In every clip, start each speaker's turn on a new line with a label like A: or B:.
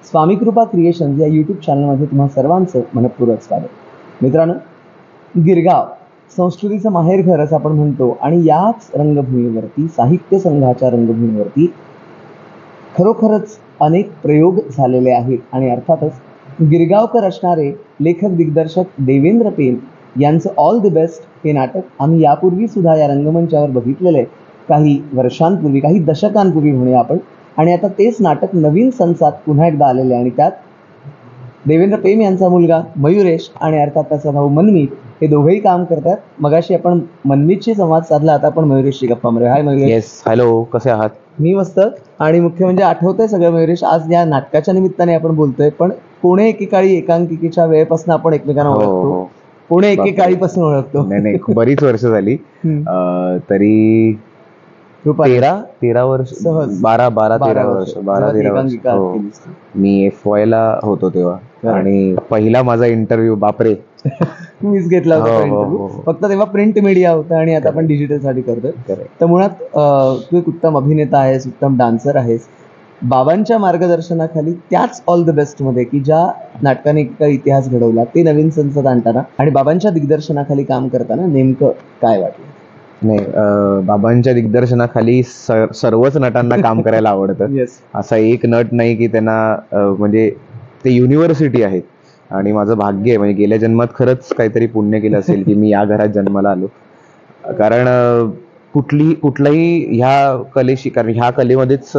A: स्वामी कृपा क्रिएशन्स या यूट्यूब चॅनलमध्ये तुम्हा सर्वांचं मनपूर्वक स्वागत. मित्रांनो, गिरगाव संस्कृतीचं माहेरघर असं आपण म्हणतो आणि याच रंगभूमीवरती, साहित्य संघाच्या रंगभूमीवरती खरोखरच अनेक प्रयोग झालेले आहेत. आणि अर्थातच गिरगावकर असणारे लेखक दिग्दर्शक देवेंद्र पेन यांचं ऑल द बेस्ट हे नाटक आम्ही यापूर्वी सुद्धा या रंगमंचावर बघितलेलं आहे, काही वर्षांपूर्वी, काही दशकांपूर्वी म्हणूया आपण. आणि आता तेच नाटक नवीन संचात पुन्हा एकदा आलेले आहे आणि त्यात देवेंद्र पेम यांचा मुलगा मयुरेश आणि अर्थात त्याचा भाऊ मनमीत हे दोघेही काम करतात. मगाशी आपण मनमीतशी संवाद साधला, आता आपण मयुरेशशी गप्पा मारूया. हाय मयुरेश.
B: येस, हॅलो, कसे आहात?
A: मी मस्त. आणि मुख्य म्हणजे आठवतंय सगळं मयुरेश, आज या नाटकाच्या निमित्ताने आपण बोलतोय, पण पुणे एकेकाळी एकांकिकेच्या वेळेपासून आपण एकमेकांना ओळखतो. पुणे एकेकाळीपासून ओळखतो.
B: नाही, बरीच वर्ष झाली. तरी 13 वर्ष, 12-13 वर्ष. मी FY ला होतो तेव्हा. आणि पहिला माझा इंटरव्ह्यू, बापरे,
A: मीच घेतला होता इंटरव्ह्यू. फक्त तेव्हा प्रिंट मीडिया होता आणि आता आपण डिजिटल साठी करतोय. तर मुळात तू एक उत्तम अभिनेता आहेस, उत्तम डान्सर आहेस. बाबांच्या मार्गदर्शनाखाली त्याच ऑल द बेस्ट मध्ये, की ज्या नाटकाने इतिहास घडवला, ते नवीन संसद आणताना आणि बाबांच्या दिग्दर्शनाखाली काम करताना नेमकं काय वाटलं?
B: नाही, बाबांच्या दिग्दर्शनाखाली सर्वच नटांना काम करायला आवडतं. असा एक नट नाही की त्यांना, म्हणजे ते युनिव्हर्सिटी आहे. आणि माझं भाग्य आहे, म्हणजे गेल्या जन्मात खरंच काहीतरी पुण्य केलं असेल की मी या घरात जन्माला आलो. कारण कुठलाही ह्या कलेशी, कारण ह्या कलेमध्येच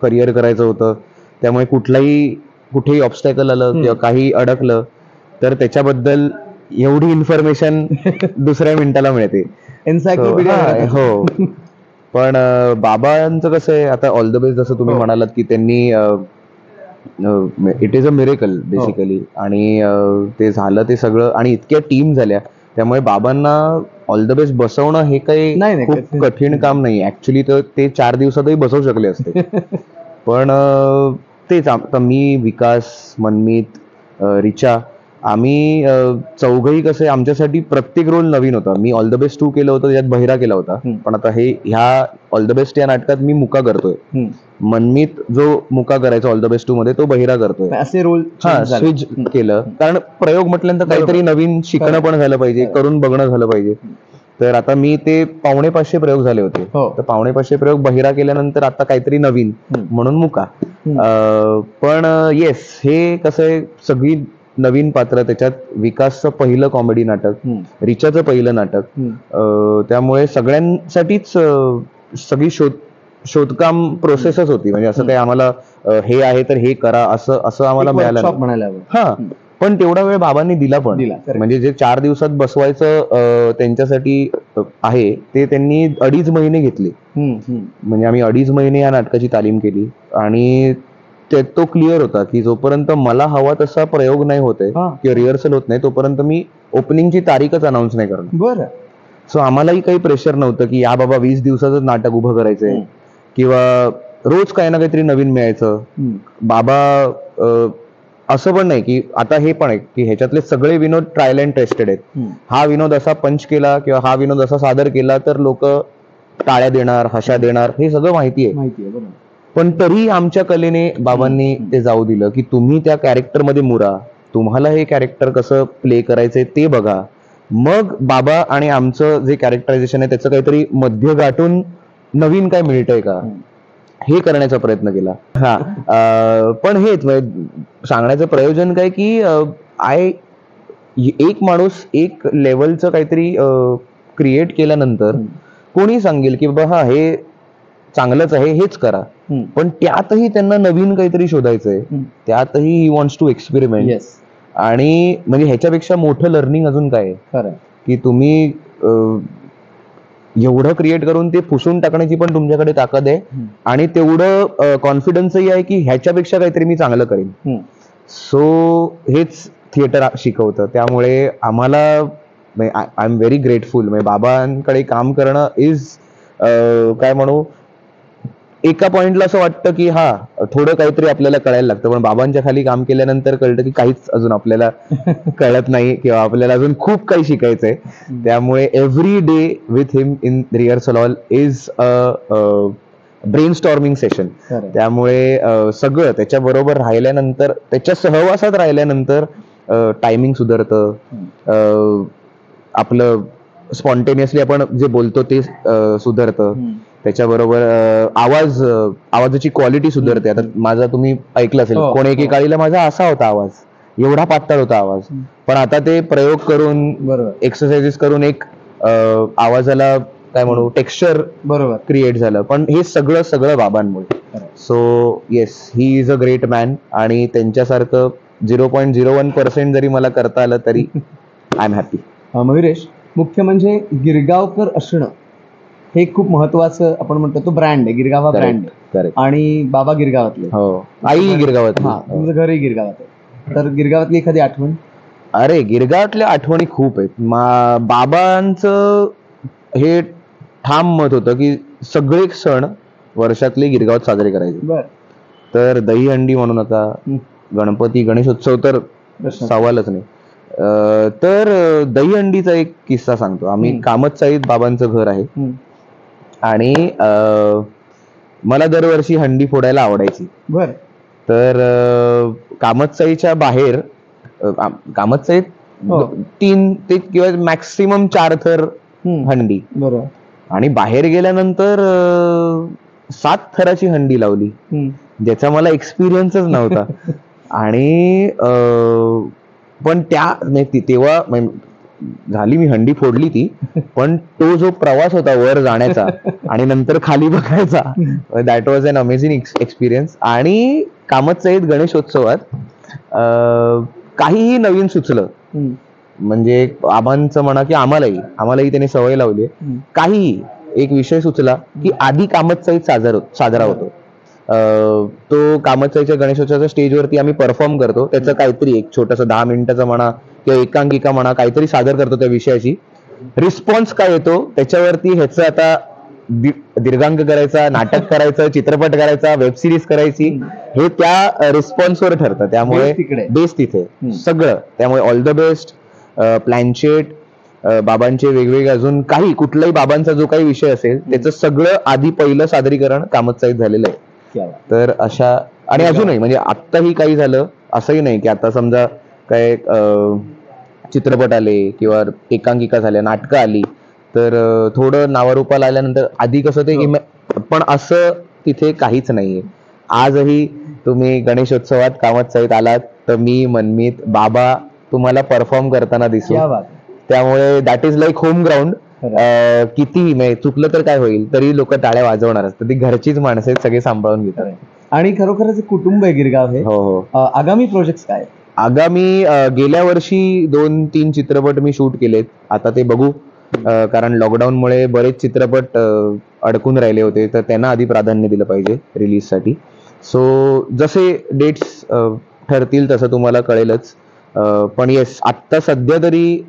B: करिअर करायचं होतं, त्यामुळे कुठेही ऑब्स्टॅकल आलं किंवा काही अडकलं तर त्याच्याबद्दल एवढी इन्फॉर्मेशन दुसऱ्या मिनिटाला मिळते. हो. पण बाबांचं कसं आहे, आता ऑल द बेस्ट जसं तुम्ही म्हणालात की त्यांनी it is a miracle basically. आणि ते झालं ते सगळं, आणि इतक्या टीम झाल्या, त्यामुळे बाबांना ऑल द बेस्ट बसवणं हे काही खूप कठीण काम नाही ऍक्च्युली. तर ते 4 दिवसातही बसवू शकले असते. पण तेच, आता मी, विकास, मनमीत, रिचा, आम्ही चौघही कसे, आमच्यासाठी प्रत्येक रोल नवीन होता. मी ऑल द बेस्ट 2 केलं होतं, त्यात बहिरा केला होता. पण आता ह्या ऑल द बेस्ट या नाटकात मी मुका करतोय. मनमीत जो मुका करायचा ऑल द बेस्ट 2 मध्ये, तो बहिरा करतोय.
A: असे रोल
B: स्विच केलं, कारण प्रयोग म्हटल्यानंतर काहीतरी नवीन शिकणं पण झालं पाहिजे, करून बघणं झालं पाहिजे. तर आता मी ते 550 प्रयोग झाले होते, तर 550 प्रयोग बहिरा केल्यानंतर आता काहीतरी नवीन म्हणून मुका. पण येस, हे कसं आहे, सगळी नवीन पात्र, त्याच्यात विकासचं पहिलं कॉमेडी नाटक, रिचाचं पहिलं नाटक, त्यामुळे सगळ्यांसाठीच सगळी शोधकाम प्रोसेसच होती. म्हणजे असं काही आम्हाला हे आहे तर हे करा असं आम्हाला मिळालं. हा, पण तेवढा वेळ बाबांनी दिला पण. म्हणजे जे 4 दिवसात बसवायचं त्यांच्यासाठी आहे, ते त्यांनी 2.5 महिने घेतले. म्हणजे आम्ही 2.5 महिने या नाटकाची तालीम केली. आणि तो क्लिअर होता की जोपर्यंत मला हवा तसा प्रयोग नाही होते किंवा रिहर्सल होत नाही, तोपर्यंत मी ओपनिंगची तारीखच अनाऊन्स नाही करणार.
A: बरं.
B: सो आम्हालाही काही प्रेशर नव्हतं की या बाबा 20 दिवसाचं नाटक उभं करायचंय किंवा रोज काही ना काहीतरी नवीन मिळायचं. बाबा असं पण नाही की, आता हे पण आहे की ह्याच्यातले सगळे विनोद ट्रायल अँड टेस्टेड आहेत. हा विनोद असा पंच केला किंवा हा विनोद असा सादर केला तर लोक टाळ्या देणार, हशा देणार, हे सगळं माहिती आहे. पण तरी आमच्या कलेने बाबांनी ते जाऊ दिलं की तुम्ही त्या कॅरेक्टर मध्ये मुरा, तुम्हाला हे कॅरेक्टर कसं प्ले करायचंय ते बघा. मग बाबा आणि आमचं जे कॅरेक्टरायझेशन आहे त्याचं काहीतरी मध्य गाठून नवीन काय मिळतंय का, हे करण्याचा प्रयत्न केला. पण हेच सांगण्याचं प्रयोजन काय की, एक माणूस एक लेवलचं काहीतरी क्रिएट केल्यानंतर कोणी सांगेल की बाबा हा, हे चांगलंच आहे, हेच करा. पण त्यातही त्यांना नवीन काहीतरी शोधायचंय, त्यातही ही वॉन्ट्स टू एक्सपेरिमेंट. आणि म्हणजे ह्याच्यापेक्षा मोठं लर्निंग अजून काय आहे की, तुम्ही एवढं क्रिएट करून ते पुसून टाकण्याची पण तुमच्याकडे ताकद आहे, आणि तेवढं कॉन्फिडन्सही आहे की ह्याच्यापेक्षा काहीतरी मी चांगलं करेन. सो हेच थिएटर शिकवतं. त्यामुळे आम्हाला, आय एम व्हेरी ग्रेटफुल. म्हणजे बाबांकडे काम करणं इज, काय म्हणू, एका पॉइंटला असं वाटतं की हा, थोडं काहीतरी आपल्याला कळायला लागतं, पण बाबांच्या खाली काम केल्यानंतर कळतं की काहीच अजून आपल्याला कळत नाही किंवा आपल्याला अजून खूप काही शिकायचंय. त्यामुळे every day with him in rehearsal hall is brain storming session. त्यामुळे सगळं त्याच्याबरोबर राहिल्यानंतर, त्याच्या सहवासात राहिल्यानंतर टायमिंग सुधारतं, आपलं स्पॉन्टेनियसली आपण जे बोलतो ते सुधारतं, त्याच्याबरोबर आवाजाची क्वालिटी सुधारते. आता माझा तुम्ही ऐकलं असेल, कोण एकेकाळीला माझा असा होता आवाज, एवढा पातळ होता आवाज, पण आता ते प्रयोग करून एक्सरसाइजेस करून एक आवाजाला काय म्हणू टेक्स्चर क्रिएट झालं. पण हे सगळं बाबांमुळे. So yes, he is a great man. आणि त्यांच्यासारखं 0.01% जरी मला करता आलं तरी आय एम हॅपी.
A: मयुरेश, मुख्य म्हणजे गिरगावकर असणं हे खूप महत्वाचं, आपण म्हणतो तो ब्रँड आहे, गिरगाव हा ब्रँड आहे. आणि बाबा गिरगावातले,
B: हो, आई गिरगावात,
A: तुमचं घरही गिरगावात आहे. तर गिरगावातली एखादी आठवण?
B: अरे, गिरगावातल्या आठवणी खूप आहेत. बाबांचं हे ठाम मत होतं की सगळे सण वर्षातले गिरगावात साजरे करायचे. तर दहीहंडी म्हणू नका, गणपती गणेशोत्सव तर सवालच नाही. तर दहीहंडीचा एक किस्सा सांगतो. आम्ही कामतचाळीत बाबांचं घर आहे आणि मला दरवर्षी हंडी फोडायला आवडायची. तर कामतचाळीच्या बाहेर, कामतचाळीत 3 ते किंवा मॅक्सिमम 4 थर हंडी, आणि बाहेर गेल्यानंतर 7 थराची हंडी लावली, ज्याचा मला एक्सपिरियन्सच नव्हता. आणि पण तेव्हा झाली, मी हंडी फोडली ती, पण तो जो प्रवास होता वर जाण्याचा आणि नंतर खाली बघायचा, that was an amazing experience. आणि कामतचाळीत गणेशोत्सवात काहीही नवीन सुचलं, म्हणजे आबांचं म्हणा की आम्हालाही त्याने सवय लावली, काहीही एक विषय सुचला की आधी कामतचाळीत साजरा होतो. तो कामतचाळीच्या गणेशोत्सवाच्या स्टेजवरती आम्ही परफॉर्म करतो. त्याचं काहीतरी एक छोटस 10 मिनिटाचं म्हणा किंवा एकांकिका म्हणा, काहीतरी सादर करतो त्या विषयाची. रिस्पॉन्स काय येतो त्याच्यावरती ह्याचं आता दीर्घांक करायचा, नाटक करायचं, चित्रपट करायचा, वेब सिरीज करायची, हे त्या रिस्पॉन्सवर ठरतं. त्यामुळे बेस तिथे सगळं. त्यामुळे ऑल द बेस्ट, प्लॅनचेट, बाबांचे वेगवेगळे अजून काही कुठलाही बाबांचा जो काही विषय असेल त्याचं सगळं आधी पहिलं सादरीकरण कामतचाळीत झालेलं आहे. तर अशा, आणि अजूनही म्हणजे आत्ताही काही झालं असंही नाही की आता समजा काय चित्रपट आले किंवा एकांकिका झाल्या, नाटकं आली, तर थोडं नावारूपाला आल्यानंतर आधी कसं ते पण असं तिथे काहीच नाहीये. आजही तुम्ही गणेशोत्सवात कामतचाळीत आलात तर मी, मनमीत, बाबा तुम्हाला परफॉर्म करताना दिसू. त्यामुळे that is like home ground. किती चुकलं तर काय होईल, तरी लोक टाळ्या वाजवणार असतात. ती घरचीच माणसं आहेत, सगळे सांभाळून घेतात. आणि खरोखरच कुटुंब आहे गिरगाव हे. हो. आगामी प्रोजेक्ट काय? आगामी गेल्या वर्षी 2-3 चित्रपट मी शूट केलेत. आता ते बघू, कारण लॉकडाऊनमुळे बरेच चित्रपट अडकून राहिले होते, तर त्यांना आधी प्राधान्य दिलं पाहिजे रिलीजसाठी. सो जसे डेट्स ठरतील तसं तुम्हाला कळेलच. पण येस, आत्ता सध्या तरी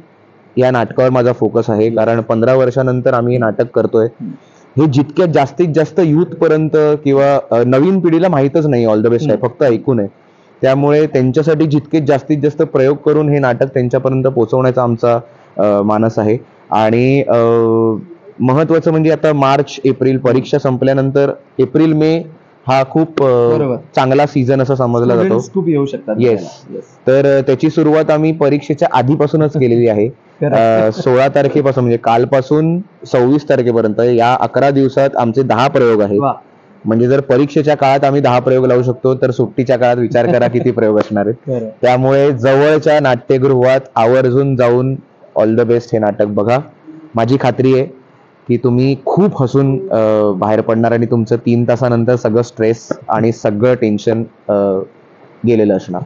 B: या नाटकावर माझा फोकस आहे, कारण 15 वर्षानंतर आम्ही हे नाटक करतोय. हे जितक्यात जास्तीत जास्त युथ पर्यंत किंवा नवीन पिढीला माहीतच नाही ऑल द बेस्ट आहे, फक्त ऐकून आहे. त्यामुळे त्यांच्यासाठी जितके जास्तीत जास्त प्रयोग करून हे नाटक त्यांच्यापर्यंत पोहोचवण्याचा आमचा मानस आहे. आणि महत्वाचं म्हणजे आता मार्च एप्रिल परीक्षा संपल्यानंतर एप्रिल मे हा खूप चांगला सीझन असा समजला जातो. खूप येऊ शकतात. येस. तर त्याची सुरुवात आम्ही परीक्षेच्या आधीपासूनच केलेली आहे. 16 तारखेपासून म्हणजे कालपासून 26 तारखेपर्यंत या 11 दिवसात आमचे 10 प्रयोग आहेत. म्हणजे जर परीक्षेच्या काळात आम्ही 10 प्रयोग लावू शकतो, तर सुट्टीच्या काळात विचार करा किती प्रयोग असणार आहेत. त्यामुळे जवळच्या नाट्यगृहात आवर्जून जाऊन ऑल द बेस्ट हे नाटक बघा. माझी खात्री आहे की तुम्ही खूप हसून बाहेर पडणार आणि तुमचं 3 तासानंतर सगळं स्ट्रेस आणि सगळं टेन्शन गेलेलं असणार.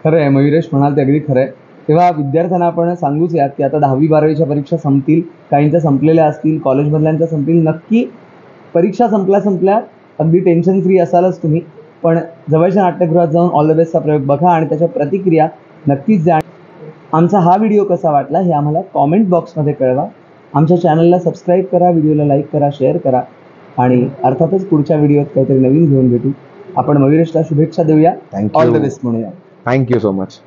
B: खरं आहे, मयुरेश म्हणाल ते अगदी खरं आहे. तेव्हा विद्यार्थ्यांना आपण सांगूच यात की आता 10वी-12वीच्या परीक्षा संपतील, काहींच्या संपलेल्या असतील, कॉलेजमधल्यांच्या संपतील. नक्की परीक्षा संपल्या अगदी टेन्शन फ्री असालच तुम्ही, पण जवळच्या नाट्यगृहात जाऊन ऑल द बेस्टचा प्रयोग बघा आणि त्याच्या प्रतिक्रिया नक्कीच द्या. आमचा हा व्हिडिओ कसा वाटला हे आम्हाला कॉमेंट बॉक्समध्ये कळवा. आमच्या चॅनलला सबस्क्राईब करा, व्हिडिओला लाईक करा, शेअर करा आणि अर्थातच पुढच्या व्हिडिओत काहीतरी नवीन घेऊन भेटू. आपण मयुरेशला शुभेच्छा देऊया. ऑल द बेस्ट म्हणूया. Thank you so much.